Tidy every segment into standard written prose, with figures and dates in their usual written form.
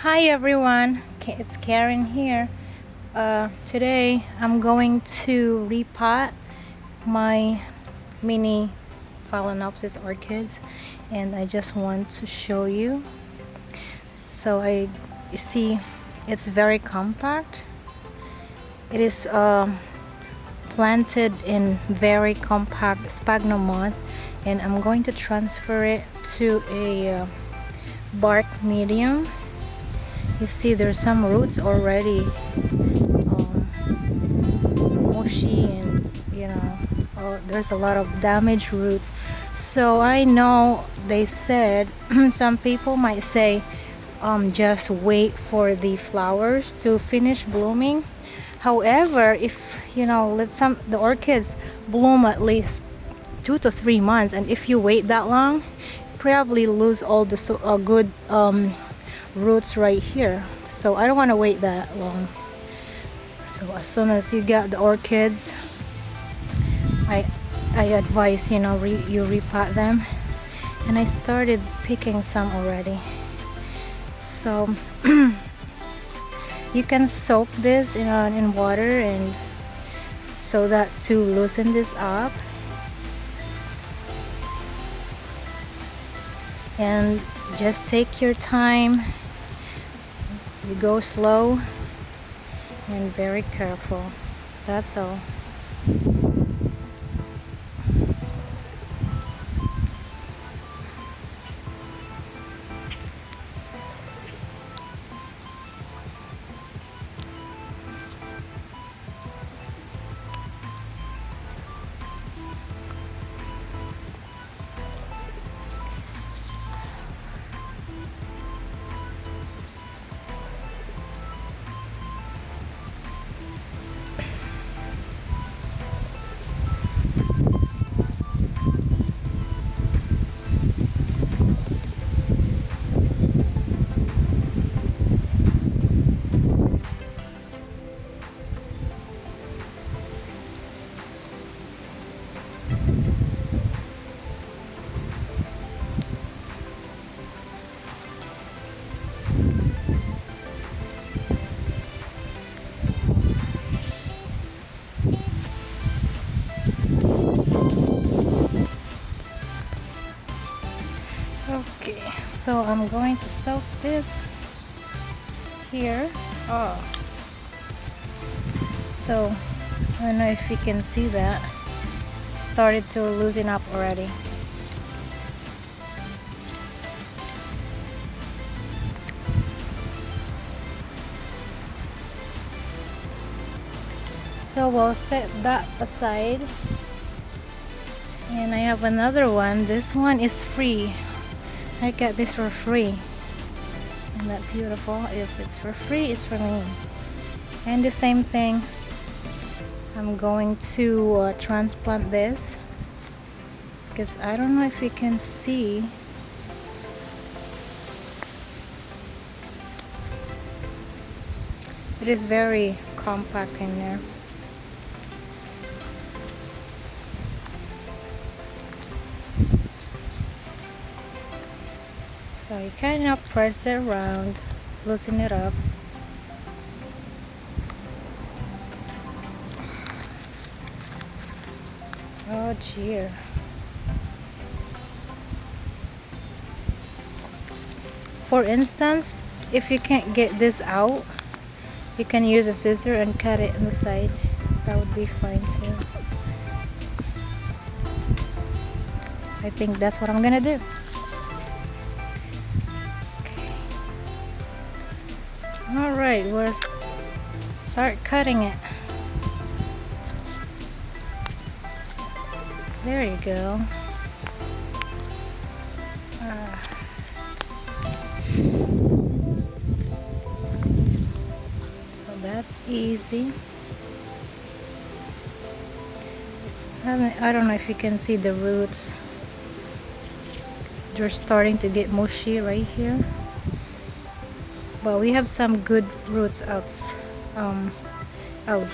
Hi everyone, it's Karen here. Today I'm going to repot my mini phalaenopsis orchids, and I just want to show you. You see, it's very compact. It is planted in very compact sphagnum moss, and I'm going to transfer it to a bark medium. You see there's some roots already mushy, and there's a lot of damaged roots. So I know they said some people might say just wait for the flowers to finish blooming. However, if let the orchids bloom at least 2 to 3 months, and if you wait that long, you probably lose all the good roots right here. So I don't want to wait that long. So as soon as you get the orchids, I advise you repot them, and I started picking some already. So you can soak this in water, and so that to loosen this up, and just take your time. You go slow and very careful. That's all. Okay, so I'm going to soak this here. So I don't know if you can see that. Started to loosen up already. So we'll set that aside. And I have another one. This one is free. I got this for free. Isn't that beautiful? If it's for free, it's for me. And the same thing, I'm going to transplant this, because I don't know if you can see. It is very compact in there. So you kind of press it around, loosen it up. Oh dear. For instance, if you can't get this out, you can use a scissor and cut it on the side. That would be fine too. I think that's what I'm gonna do. Alright, we'll start cutting it. There you go. So that's easy. I don't know if you can see the roots. They're starting to get mushy right here. But we have some good roots out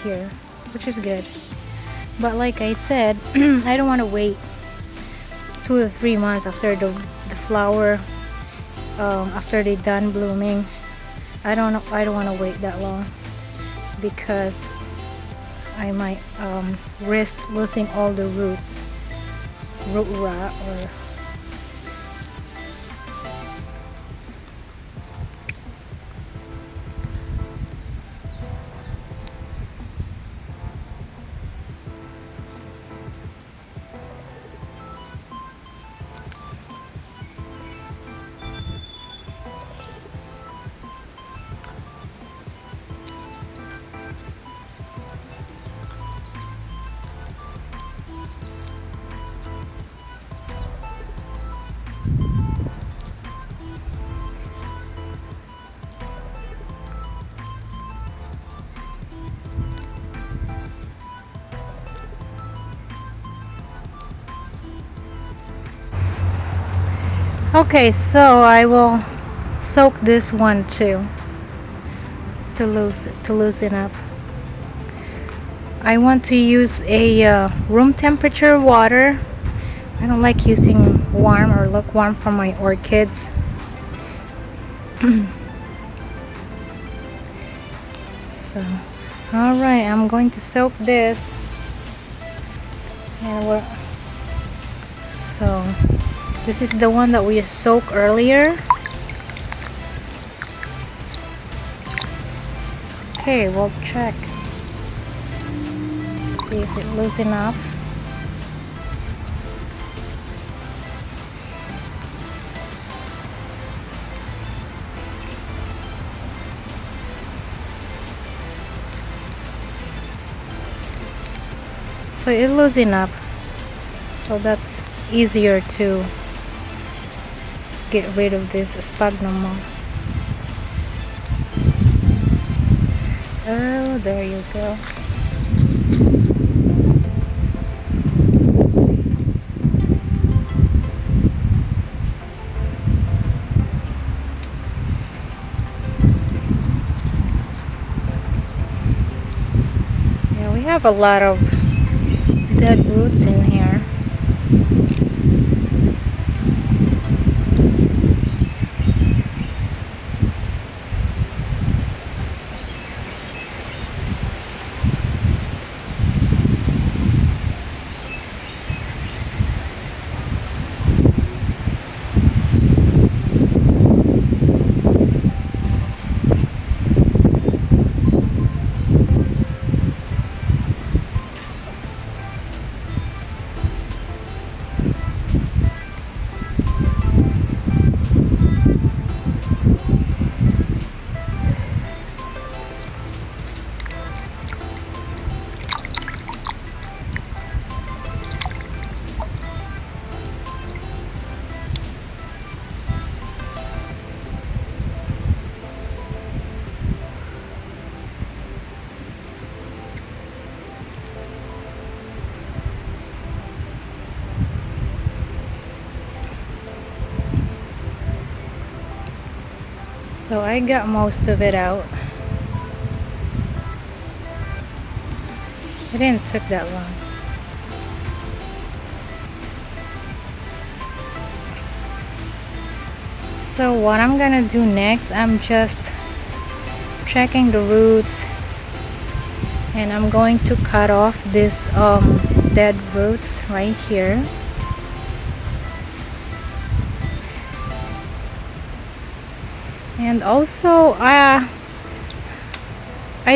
here, which is good. But like I said, I don't want to wait 2 to 3 months after the flower, after they done blooming. I don't know, I don't want to wait that long because I might risk losing all the roots, root rot or okay, so I will soak this one too to loosen up. I want to use a room temperature water. I don't like using warm or lukewarm for my orchids. So, alright, I'm going to soak this. And so, this is the one that we soaked earlier. Okay, we'll check. See if it loosens up. So it loosened up. So that's easier to get rid of this sphagnum moss. Oh, there you go. Yeah, we have a lot of dead roots in here. So I got most of it out. It didn't take that long. So what I'm gonna do next, I'm just checking the roots and I'm going to cut off this dead roots right here. And also I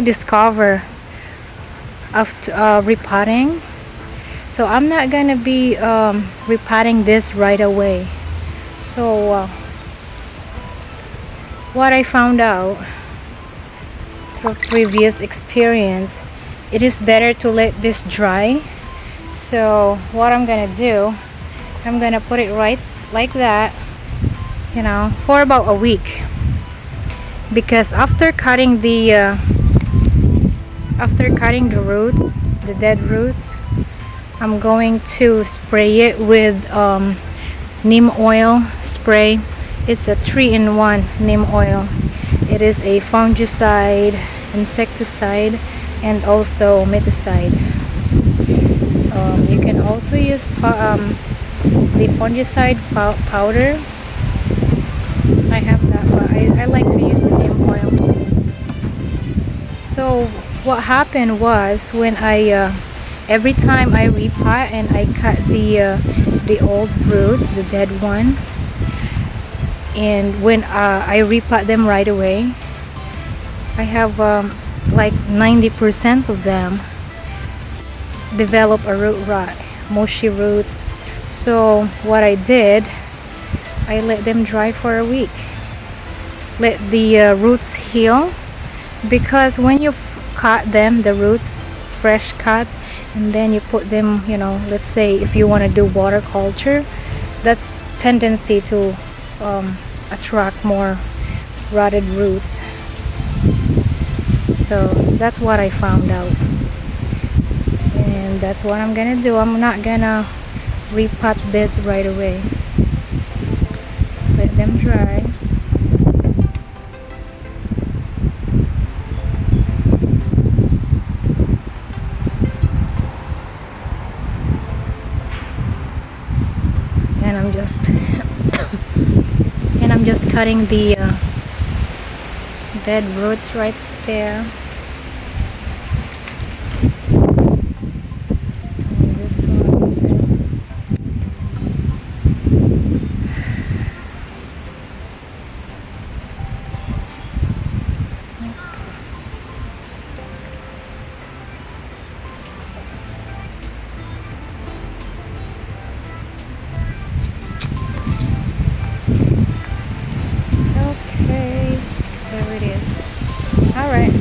discover after repotting, so I'm not gonna be repotting this right away. So what I found out through previous experience, it is better to let this dry. So what I'm gonna do, I'm gonna put it right like that, you know, for about a week. Because after cutting the roots, the dead roots, I'm going to spray it with neem oil spray. It's a 3-in-1 neem oil. It is a fungicide, insecticide, and also miticide. You can also use the fungicide powder. I have that, but I like to use the neem oil. So what happened was when I every time I repot and I cut the old roots, the dead one, and when I repot them right away, I have like 90% of them develop a root rot, mushy roots. So what I did, I let them dry for a week, let the roots heal, because when you cut them, the roots, fresh cuts, and then you put them, you know, let's say if you want to do water culture, that's tendency to attract more rotted roots. So that's what I found out, and that's what I'm gonna do. I'm not gonna repot this right away. Let them dry. And I'm just and I'm just cutting the dead roots right there. And this one too. Okay, there it is. All right.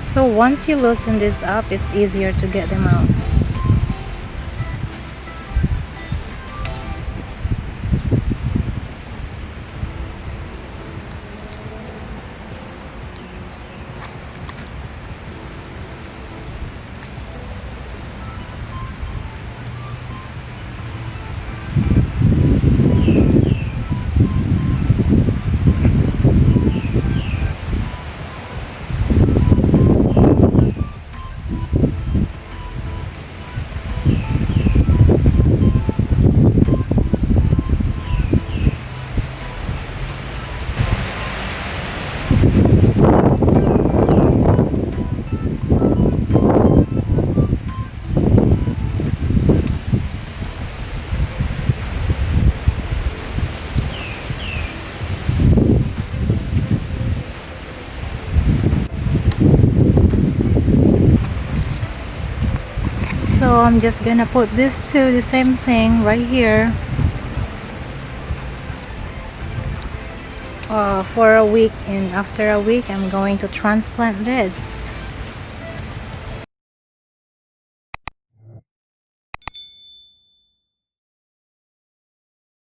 So once you loosen this up, it's easier to get them out. So I'm just gonna put this to the same thing right here for a week, and after a week I'm going to transplant this.